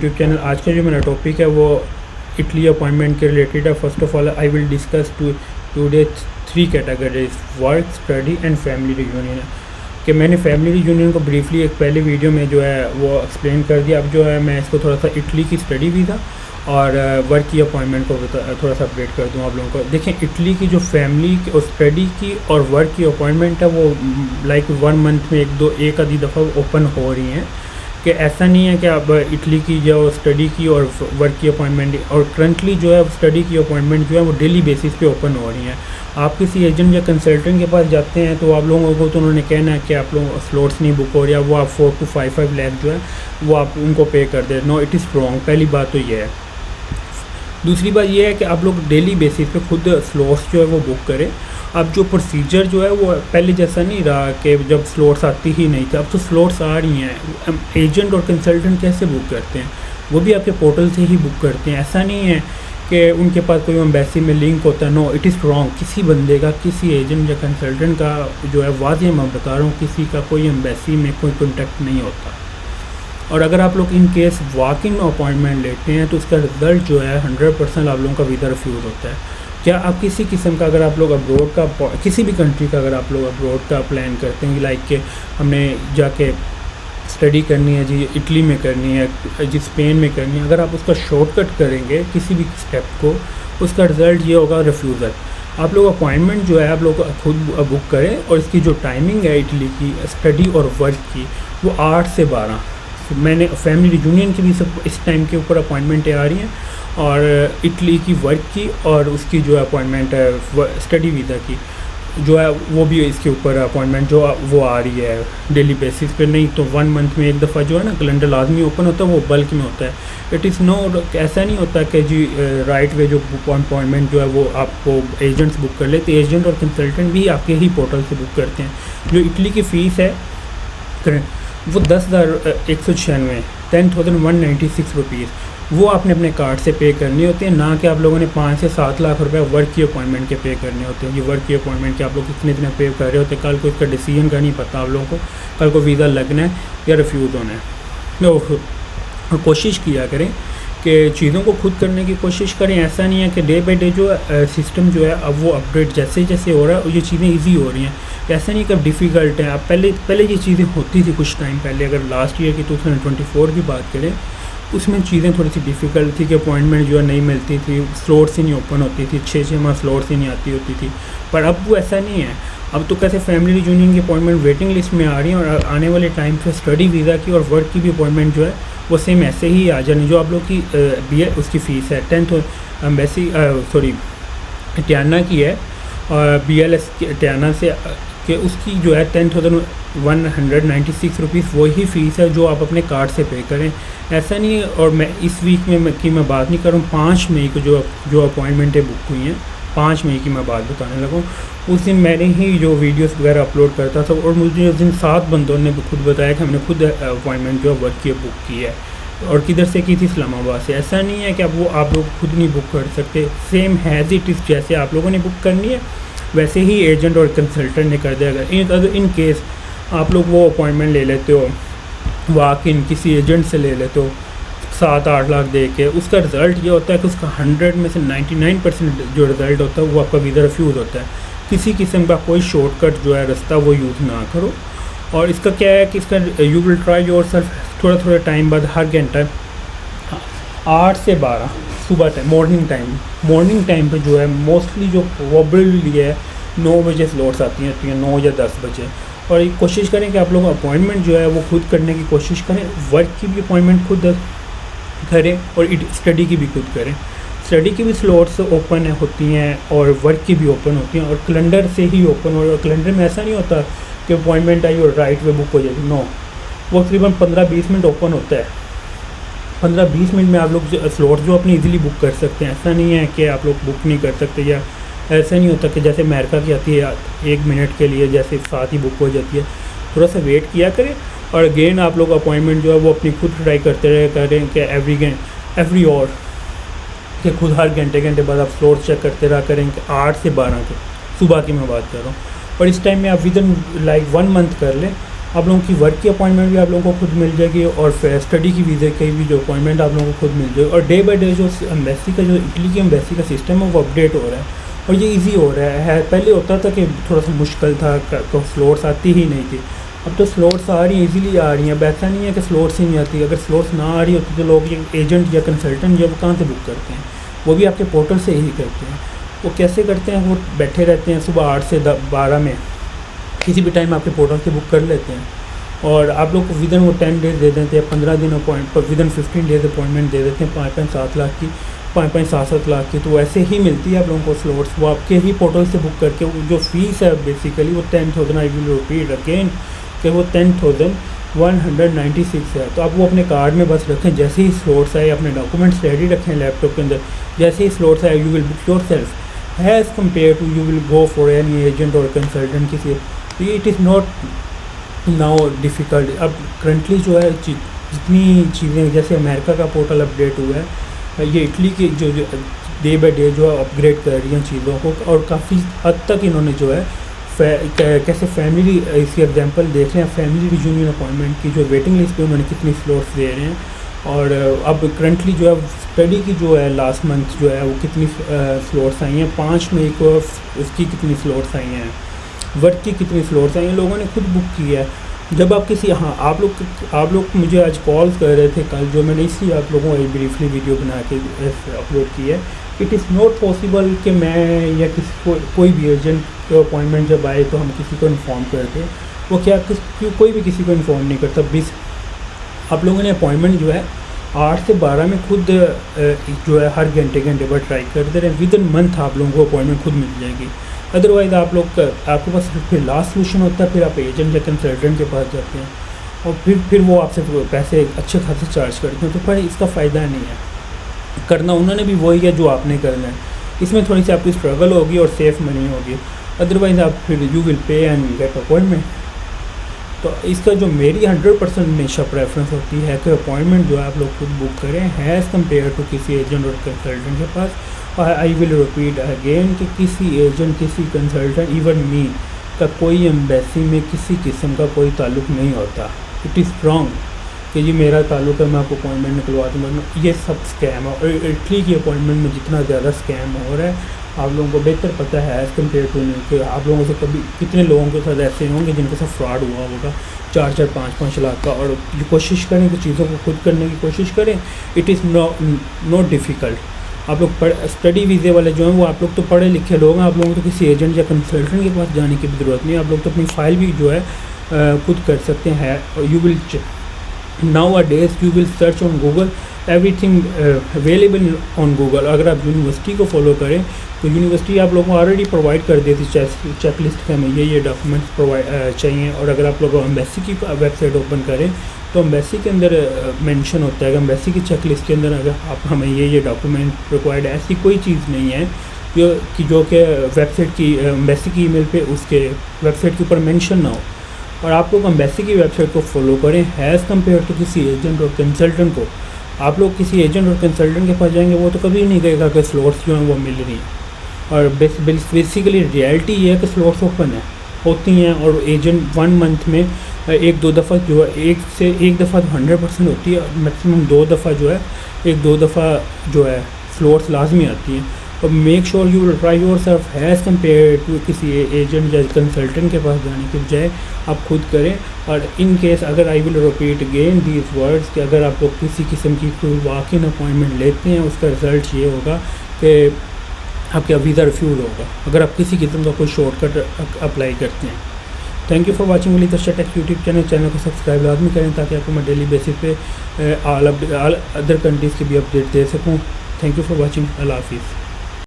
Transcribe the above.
YouTube channel. आज का जो मेरा टॉपिक है वो इटली अपॉइंटमेंट के रिलेटेड है। First of all I will discuss today 3 categories, work, study and family reunion. कि मैंने फैमिली रियूनियन को ब्रीफली एक पहले वीडियो में जो है वो एक्सप्लेन कर दिया। अब जो है मैं इसको थोड़ा सा इटली की स्टडी वीज़ा और वर्क की अपॉइंटमेंट को थोड़ा सा अपडेट कर दूँ आप लोगों को। देखें, इटली की जो फैमिली और स्टडी की और वर्क की अपॉइंटमेंट है वो लाइक 1 मंथ में एक आधी दफ़ा ओपन हो रही हैं। कि ऐसा नहीं है कि अब इटली की जो स्टडी की और वर्क की अपॉइंटमेंट और करंटली जो है स्टडी की अपॉइंटमेंट जो है वो डेली बेसिस पे ओपन हो रही हैं। आप किसी एजेंट या कंसल्टेंट के पास जाते हैं तो आप लोगों को तो उन्होंने कहना है कि आप लोग स्लॉट्स नहीं बुक हो रही है, वो आप 4 to 5 लाख जो है वो आप उनको पे कर दे। No, it is wrong. पहली बात तो ये है। दूसरी बात ये है कि आप लोग डेली बेसिस पे खुद स्लॉट्स जो है वो बुक करें। अब जो प्रोसीजर जो है वो पहले जैसा नहीं रहा कि जब स्लॉट्स आती ही नहीं थी, अब तो स्लॉट्स आ रही हैं। एजेंट और कंसल्टेंट कैसे बुक करते हैं? वो भी आपके पोर्टल से ही बुक करते हैं। ऐसा नहीं है कि उनके पास कोई एम्बेसी में लिंक होता है। No, it is wrong. किसी बंदे का, किसी एजेंट या कंसल्टेंट का जो है वाज़ेह मैं बता रहा हूँ, किसी का कोई एम्बेसी में कोई कॉन्टैक्ट नहीं होता। और अगर आप लोग in case walk in appointment लेते हैं तो उसका रिज़ल्ट जो है 100% आप लोगों का वीज़ा रिफ्यूज़ होता है। क्या आप किसी किस्म का, अगर आप लोग अब्रॉड का, किसी भी कंट्री का अगर आप लोग अब्रॉड का प्लान करते हैं, लाइक कि हमने जाके स्टडी करनी है जी, इटली में करनी है जी, स्पेन में करनी है, अगर आप उसका शॉर्टकट करेंगे किसी भी स्टेप को, उसका रिज़ल्ट ये होगा रिफ्यूज़ल। आप लोग अपॉइंटमेंट जो है आप लोग खुद बुक करें और इसकी जो टाइमिंग है इटली की स्टडी और वर्क की वो 8 से 12। मैंने फैमिली रियूनियन की भी सब इस टाइम के ऊपर अपॉइंटमेंटें आ रही हैं और इटली की वर्क की और उसकी जो अपॉइंटमेंट है स्टडी वीज़ा की जो है वो भी इसके ऊपर अपॉइंटमेंट जो वो आ रही है डेली बेसिस पे। नहीं तो 1 मंथ में एक दफ़ा जो है ना कैलेंडर लाजमी ओपन होता है, वो बल्क में होता है। इट इज़ नो, ऐसा नहीं होता कि जी राइट वे जो अपॉइंटमेंट जो है वो आपको एजेंट्स बुक कर लेते। एजेंट और कंसल्टेंट भी आपके ही पोर्टल से बुक करते हैं। जो इटली की फ़ीस है वो 10,196 10,196 रुपीज़ वो आपने अपने कार्ड से पे करनी होती है, ना कि आप लोगों ने 5 से 7 लाख रुपए वर्क की अपॉइंटमेंट के पे करने होते हैं। ये वर्क की अपॉइंटमेंट के आप लोग कितने दिन पे कर रहे होते हैं, कल को इसका डिसीजन का नहीं पता आप लोगों को, कल को वीज़ा लगना है या रिफ्यूज़ होना है। तो कोशिश किया करें कि चीज़ों को खुद करने की कोशिश करें। ऐसा नहीं है कि डे बाई डे जो सिस्टम जो है अब वो अपडेट जैसे जैसे हो रहा है और ये चीज़ें ईजी हो रही हैं। ऐसा नहीं कि अब डिफ़िकल्ट है। अब पहले ये चीज़ें होती थी कुछ टाइम पहले, अगर लास्ट ईयर की 2024 की बात करें उसमें चीज़ें थोड़ी सी डिफ़िकल्ट थी कि अपॉइंटमेंट जो है नहीं मिलती थी, स्लॉट्स ही नहीं ओपन होती थी, 6 माह स्लॉट्स ही नहीं आती होती थी। पर अब वो ऐसा नहीं है। अब तो कैसे फैमिली रियूनियन की अपॉइंटमेंट वेटिंग लिस्ट में आ रही हैं और आने वाले टाइम पे स्टडी वीज़ा की और वर्क की भी अपॉइंटमेंट जो है वो सेम ऐसे ही आ जानी। जो आप लोग की उसकी फ़ीस है 10th एम्बेसी टियाना की है और BLS टियाना से कि उसकी जो है 10,196 रुपीज़ वही फ़ीस है जो आप अपने कार्ड से पे करें। ऐसा नहीं है। और मैं इस वीक में की मैं बात नहीं करूँ, 5 मई को जो अपॉइंटमेंटें बुक हुई हैं, 5 मई की मैं बात बताने लगा हूँ। उस दिन मैंने ही जो वीडियोस वगैरह अपलोड करता था और मुझे उस दिन 7 बंदों ने खुद बताया कि हमने खुद अपॉइंटमेंट जो है वर्क की बुक की है और किधर से की थी, इस्लामाबाद से। ऐसा नहीं है कि अब वो आप लोग खुद नहीं बुक कर सकते। सेम हैज़ इट इज़, जैसे आप लोगों ने बुक करनी है वैसे ही एजेंट और कंसल्टेंट ने कर दिया। अगर इन केस आप लोग वो अपॉइंटमेंट ले लेते हो वॉक इन किसी एजेंट से ले लेते हो 7-8 लाख दे के, उसका रिज़ल्ट ये होता है कि उसका 100 में से 99% जो रिज़ल्ट होता है वो आपका वीज़ा रिफ्यूज़ होता है। किसी किस्म का कोई शॉर्टकट जो है रास्ता वो यूज़ ना करो। और इसका क्या है कि इसका यू विल ट्राई योरसेल्फ थोड़ा टाइम बाद, हर घंटा 8 से 12 सुबह टाइम, मॉर्निंग टाइम पे जो है मोस्टली जो प्रोबेबली है 9 बजे स्लॉट्स आती हैं 9 या 10 बजे। और ये कोशिश करें कि आप लोग अपॉइंटमेंट जो है वो खुद करने की कोशिश करें। वर्क की भी अपॉइंटमेंट खुद करें और स्टडी की भी खुद करें। स्टडी की भी स्लॉट्स ओपन होती हैं और वर्क की भी ओपन होती हैं और कैलेंडर से ही ओपन। और कैलेंडर में ऐसा नहीं होता कि अपॉइंटमेंट आई और राइट वे बुक हो जाएगी। नो, वो तकरीबन 15-20 मिनट ओपन होता है। 15-20 मिनट में आप लोग स्लॉट जो अपनी इजीली बुक कर सकते हैं। ऐसा नहीं है कि आप लोग बुक नहीं कर सकते, या ऐसा नहीं होता कि जैसे अमेरिका की आती है 1 मिनट के लिए जैसे साथ ही बुक हो जाती है। थोड़ा सा वेट किया करें और अगेन आप लोग अपॉइंटमेंट जो है वो अपनी खुद ट्राई करते रहे करें कि एवरी आवर कि खुद हर घंटे बाद आप स्लॉट चेक करते रहा करें कि 8 से 12 के सुबह की मैं बात कर रहा हूँ। और इस टाइम में आप विदिन लाइक 1 मंथ कर लें आप लोगों की वर्क की अपॉइंटमेंट भी आप लोगों को खुद मिल जाएगी और स्टडी की वीज़े की भी जो अपॉइंटमेंट आप लोगों को खुद मिल जाएगी। और डे बाई डे जो एम्बेसी का जो इटली की एम्बेसी का सिस्टम है वो अपडेट हो रहा है और ये इजी हो रहा है। पहले होता था कि थोड़ा सा मुश्किल था, तो स्लॉट्स आती ही नहीं थी। अब तो स्लॉट्स आ रही हैं, इजीली आ रही हैं। अब ऐसा नहीं है कि स्लॉट्स ही नहीं आती। अगर स्लॉट्स ना आ रही होती तो लोग ये एजेंट या कंसल्टेंट या वो कहाँ से बुक करते हैं, वो भी आपके पोर्टल से ही करते हैं। वो कैसे करते हैं, वो बैठे रहते हैं सुबह 8 से 12 में, किसी भी टाइम आपके पोर्टल से बुक कर लेते हैं और आप लोग को विदन वो 10 डेज दे देते हैं, 15 दिन अपॉइंट, विदन 15 डेज अपॉइंटमेंट दे देते हैं 5.7 लाख की, 5.7 लाख की। तो ऐसे ही मिलती है आप लोगों को स्लॉट्स, वो आपके ही पोर्टल से बुक करके। जो फीस है बेसिकली वो 10,000, आई विल रिपीट अगेन कि वो 10,196 है। तो आप वो अपने कार्ड में बस रखें, जैसे ही स्लॉट्स आए अपने डॉक्यूमेंट्स रेडी रखें लैपटॉप के अंदर, जैसे ही स्लॉट्स आए you will book yourself as compare to you will go for any agent और कंसल्टेंट किसी। It is not now difficult. अब करंटली जो है जितनी चीज़ें, जैसे अमेरिका का पोर्टल अपडेट हुआ है, ये इटली की जो डे बाई डे जो है अपग्रेड कर रही हैं चीज़ों को और काफ़ी हद तक इन्होंने जो है कैसे फैमिली, इसकी एग्जांपल देख लें, फैमिली रियूनियन अपॉइंटमेंट की जो वेटिंग लिस्ट पे उन्होंने कितनी स्लॉट्स दे रहे हैं। और अब करंटली जो है स्टडी की जो है लास्ट मंथ जो है वो कितनी स्लॉट्स आई हैं, 5 मई को उसकी कितनी स्लॉट्स आई हैं, वर्क की कितनी स्लॉट्स आई हैं, लोगों ने खुद बुक किया है। जब आप किसी, हाँ आप लोग मुझे आज कॉल कर रहे थे कल, जो मैंने इसलिए आप लोगों को ब्रीफली वीडियो बना के अपलोड की है। इट इज़ नॉट पॉसिबल कि मैं या किसी को, कोई भी एजेंट का अपॉइंटमेंट जब आए तो हम किसी को इन्फॉर्म करते, वो क्या कोई भी किसी को इन्फॉर्म नहीं करता। आप लोगों ने अपॉइंटमेंट जो है 8 से 12 में खुद जो है हर घंटे पर ट्राई करते रहे, विद इन मंथ आप लोगों को अपॉइंटमेंट खुद मिल जाएगी। अदरवाइज़ आपके पास फिर लास्ट सोल्यूशन होता है, फिर आप एजेंट या कंसल्टेंट के पास जाते हैं और फिर वो आपसे पैसे अच्छे खासे चार्ज करते हैं। तो पर इसका फ़ायदा नहीं है, करना उन्होंने भी वही है जो आपने करना है। इसमें थोड़ी सी आपकी स्ट्रगल होगी और सेफ मनी होगी, अदरवाइज़ आप फिर you will pay and get appointment. तो इसका जो मेरी 100% हमेशा प्रेफरेंस होती है कि अपॉइंटमेंट जो है आप लोग खुद बुक करें एज़ कम्पेयर टू किसी एजेंट और कंसल्टेंट के पास। और आई विल रिपीट अगेन कि किसी एजेंट, किसी कंसल्टेंट, इवन मी का कोई एम्बेसी में किसी किस्म का कोई ताल्लुक़ नहीं होता। इट इज़ रॉन्ग कि ये मेरा ताल्लुक़ है, मैं आपको अपॉइंटमेंट निकलवा दूँगा, ये सब स्कैम है। और इटली की अपॉइंटमेंट में जितना ज़्यादा स्कैम हो रहा है आप लोगों को बेहतर पता है एज़ कम्पेयर टू नहीं, कि आप लोगों से कभी कितने लोगों के साथ ऐसे होंगे जिनके साथ फ्रॉड हुआ होगा 4-4, 5-5 लाख का। और ये कोशिश करें कि चीज़ों को खुद करने की कोशिश करें। It is not difficult. आप लोग स्टडी वीज़े वाले जो हैं वो आप लोग तो पढ़े लिखे लोग हैं, आप लोगों को तो किसी एजेंट या कंसल्टेंट के पास जाने की भी ज़रूरत नहीं है। आप लोग तो अपनी फ़ाइल भी जो है खुद कर सकते हैं। और you will nowadays you will search on Google, everything available on Google। अगर आप यूनिवर्सिटी को फॉलो करें तो यूनिवर्सिटी आप लोगों को ऑलरेडी प्रोवाइड कर देती चेक लिस्ट के, हमें ये डॉक्यूमेंट्स प्रोवाइड चाहिए। और अगर आप लोग एम्बेसी की वेबसाइट ओपन करें तो एम्बेसी के अंदर मेंशन होता है कि एम्बेसी की चेक लिस्ट के अंदर अगर आप हमें ये डॉक्यूमेंट रिक्वायर्ड, ऐसी कोई चीज़ नहीं है जो कि वेबसाइट की एम्बेसी की ईमेल पे उसके वेबसाइट के ऊपर मेंशन ना हो। और आप लोग एम्बेसी की वेबसाइट को फॉलो करें एज़ कम्पेयर टू किसी एजेंट और कंसल्टेंट को। आप लोग किसी एजेंट और कंसल्टेंट के पास जाएंगे वो तो कभी नहीं कहेगा कि स्लॉट्स जो हैं वो मिल रही हैं। और बेसिकली रियलिटी ये है कि स्लॉट्स ओपन है होती हैं और एजेंट 1 मंथ में 1-2 दफ़ा जो है, एक दफ़ा तो 100% होती है, मैक्सिमम 2 दफ़ा जो है, 1-2 दफ़ा जो है स्लॉट्स लाजमी आती हैं। और make sure you will try yourself as compare to किसी एजेंट या कंसल्टेंट के पास जाने के बजाय आप खुद करें। और इन केस अगर I will repeat again these words कि अगर आप लोग किसी किस्म की कोई वॉक-इन अपॉइंटमेंट लेते हैं उसका रिज़ल्ट ये होगा कि आपका वीज़ा रिफ्यूज़ होगा अगर आप किसी किस्म का कोई शॉर्टकट अप्लाई करते हैं। थैंक यू फॉर वाचिंग वली तशा टेक यूट्यूब चैनल को सब्सक्राइब लाजमी करें ताकि आपको मैं डेली बेसिस पे ऑल अदर कंट्रीज़ की भी अपडेट दे सकूँ। Thank you for watching. अल्लाह हाफिज़।